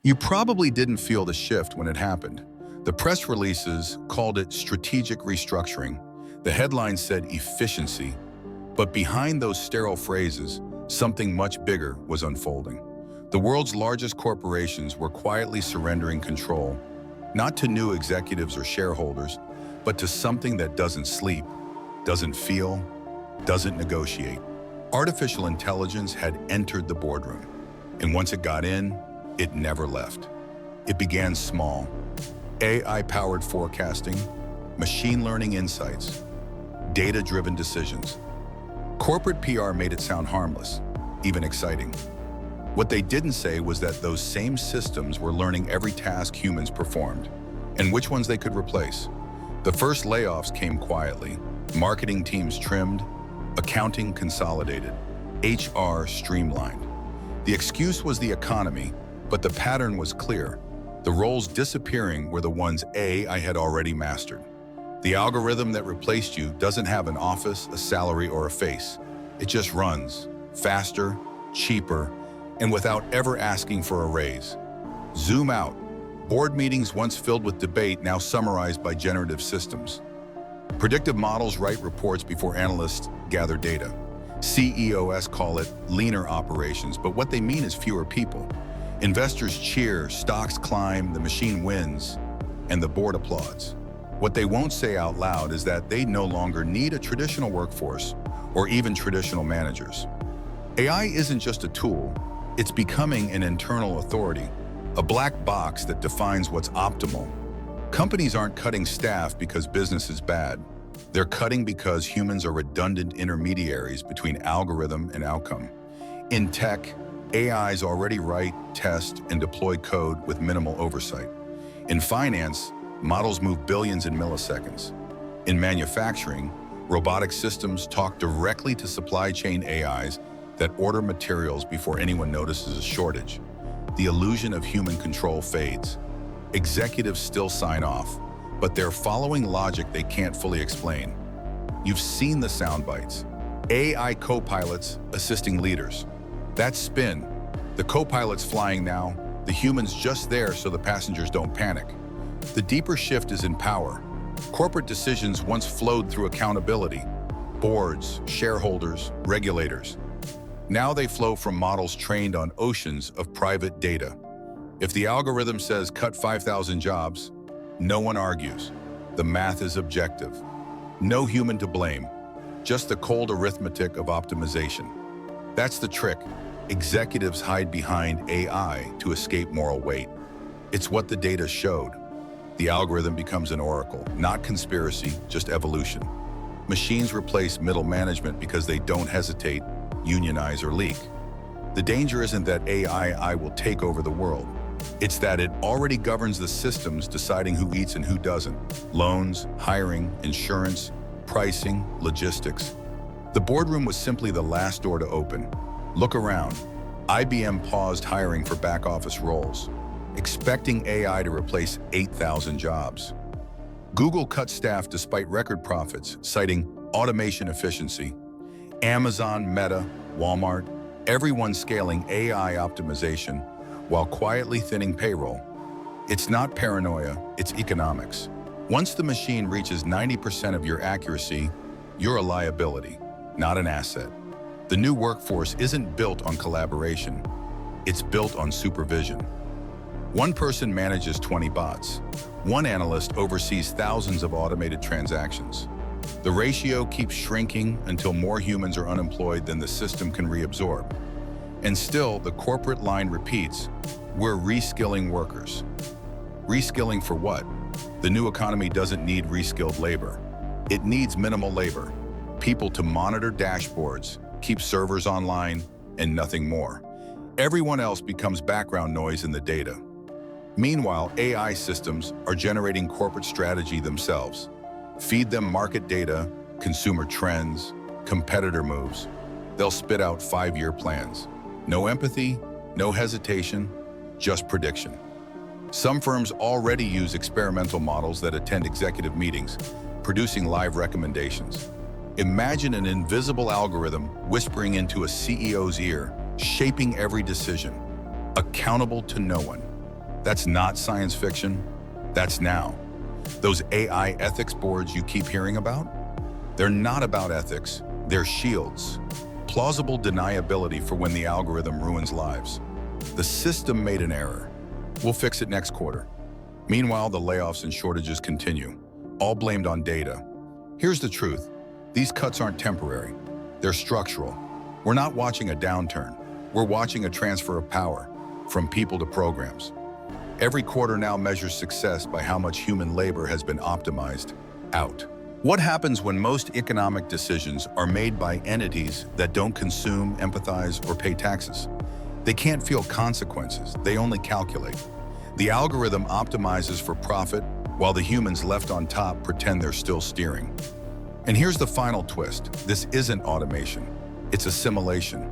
You probably didn't feel the shift when it happened. The press releases called it strategic restructuring. The headlines said efficiency. But behind those sterile phrases, something much bigger was unfolding. The world's largest corporations were quietly surrendering control, not to new executives or shareholders, but to something that doesn't sleep, doesn't feel, doesn't negotiate. Artificial intelligence had entered the boardroom, and once it got in, it never left. It began small. AI-powered forecasting, machine learning insights, data-driven decisions. Corporate PR made it sound harmless, even exciting. What they didn't say was that those same systems were learning every task humans performed, and which ones they could replace. The first layoffs came quietly. Marketing teams trimmed, accounting consolidated, HR streamlined. The excuse was the economy, but the pattern was clear. The roles disappearing were the ones I had already mastered. The algorithm that replaced you doesn't have an office, a salary, or a face. It just runs, faster, cheaper, and without ever asking for a raise. Zoom out. Board meetings once filled with debate now summarized by generative systems. Predictive models write reports before analysts gather data. CEOs call it leaner operations, but what they mean is fewer people. Investors cheer, stocks climb, the machine wins, and the board applauds. What they won't say out loud is that they no longer need a traditional workforce or even traditional managers. AI isn't just a tool, it's becoming an internal authority, a black box that defines what's optimal. Companies aren't cutting staff because business is bad. They're cutting because humans are redundant intermediaries between algorithm and outcome. In tech, AIs already write, test, and deploy code with minimal oversight. In finance, models move billions in milliseconds. In manufacturing, robotic systems talk directly to supply chain AIs that order materials before anyone notices a shortage. The illusion of human control fades. Executives still sign off, but they're following logic they can't fully explain. You've seen the sound bites. AI co-pilots assisting leaders. That's spin. The co-pilot's flying now, the human's just there so the passengers don't panic. The deeper shift is in power. Corporate decisions once flowed through accountability, boards, shareholders, regulators. Now they flow from models trained on oceans of private data. If the algorithm says cut 5,000 jobs, no one argues. The math is objective. No human to blame, just the cold arithmetic of optimization. That's the trick. Executives hide behind AI to escape moral weight. It's what the data showed. The algorithm becomes an oracle, not conspiracy, just evolution. Machines replace middle management because they don't hesitate, unionize, or leak. The danger isn't that AI will take over the world. It's that it already governs the systems deciding who eats and who doesn't. Loans, hiring, insurance, pricing, logistics. The boardroom was simply the last door to open. Look around. IBM paused hiring for back office roles, expecting AI to replace 8,000 jobs. Google cut staff despite record profits, citing automation efficiency. Amazon, Meta, Walmart, everyone scaling AI optimization while quietly thinning payroll. It's not paranoia, it's economics. Once the machine reaches 90% of your accuracy, you're a liability, not an asset. The new workforce isn't built on collaboration, it's built on supervision. One person manages 20 bots. One analyst oversees thousands of automated transactions. The ratio keeps shrinking until more humans are unemployed than the system can reabsorb. And still, the corporate line repeats, we're reskilling workers. Reskilling for what? The new economy doesn't need reskilled labor. It needs minimal labor. People to monitor dashboards, keep servers online, and nothing more. Everyone else becomes background noise in the data. Meanwhile, AI systems are generating corporate strategy themselves. Feed them market data, consumer trends, competitor moves. They'll spit out 5-year plans. No empathy, no hesitation, just prediction. Some firms already use experimental models that attend executive meetings, producing live recommendations. Imagine an invisible algorithm whispering into a CEO's ear, shaping every decision, accountable to no one. That's not science fiction. That's now. Those AI ethics boards you keep hearing about? They're not about ethics. They're shields. Plausible deniability for when the algorithm ruins lives. The system made an error. We'll fix it next quarter. Meanwhile, the layoffs and shortages continue, all blamed on data. Here's the truth. These cuts aren't temporary. They're structural. We're not watching a downturn. We're watching a transfer of power from people to programs. Every quarter now measures success by how much human labor has been optimized out. What happens when most economic decisions are made by entities that don't consume, empathize, or pay taxes? They can't feel consequences, they only calculate. The algorithm optimizes for profit, while the humans left on top pretend they're still steering. And here's the final twist. This isn't automation, it's assimilation.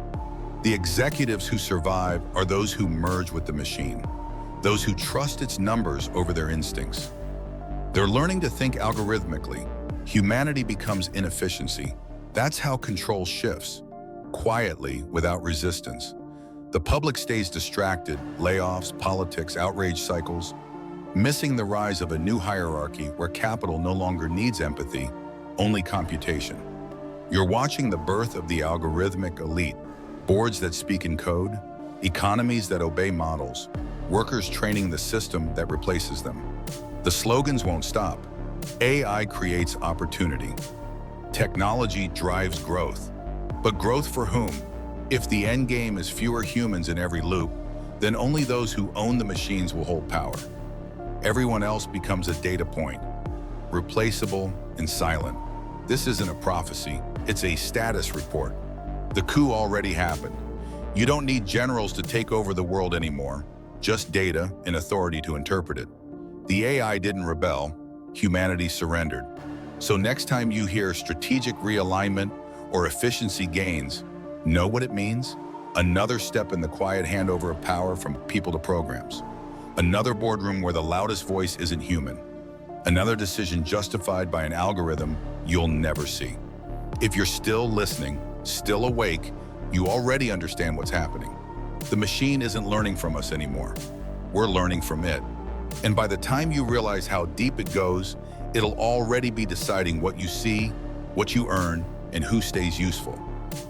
The executives who survive are those who merge with the machine, those who trust its numbers over their instincts. They're learning to think algorithmically. Humanity becomes inefficiency. That's how control shifts, quietly, without resistance. The public stays distracted, layoffs, politics, outrage cycles, missing the rise of a new hierarchy where capital no longer needs empathy, only computation. You're watching the birth of the algorithmic elite, boards that speak in code, economies that obey models, workers training the system that replaces them. The slogans won't stop. AI creates opportunity. Technology drives growth. But growth for whom? If the end game is fewer humans in every loop, then only those who own the machines will hold power. Everyone else becomes a data point, replaceable and silent. This isn't a prophecy, it's a status report. The coup already happened. You don't need generals to take over the world anymore, just data and authority to interpret it. The AI didn't rebel, humanity surrendered. So next time you hear strategic realignment or efficiency gains, know what it means? Another step in the quiet handover of power from people to programs. Another boardroom where the loudest voice isn't human. Another decision justified by an algorithm you'll never see. If you're still listening, still awake, you already understand what's happening. The machine isn't learning from us anymore. We're learning from it. And by the time you realize how deep it goes, it'll already be deciding what you see, what you earn, and who stays useful.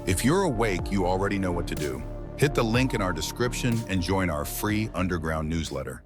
If you're awake, you already know what to do. Hit the link in our description and join our free underground newsletter.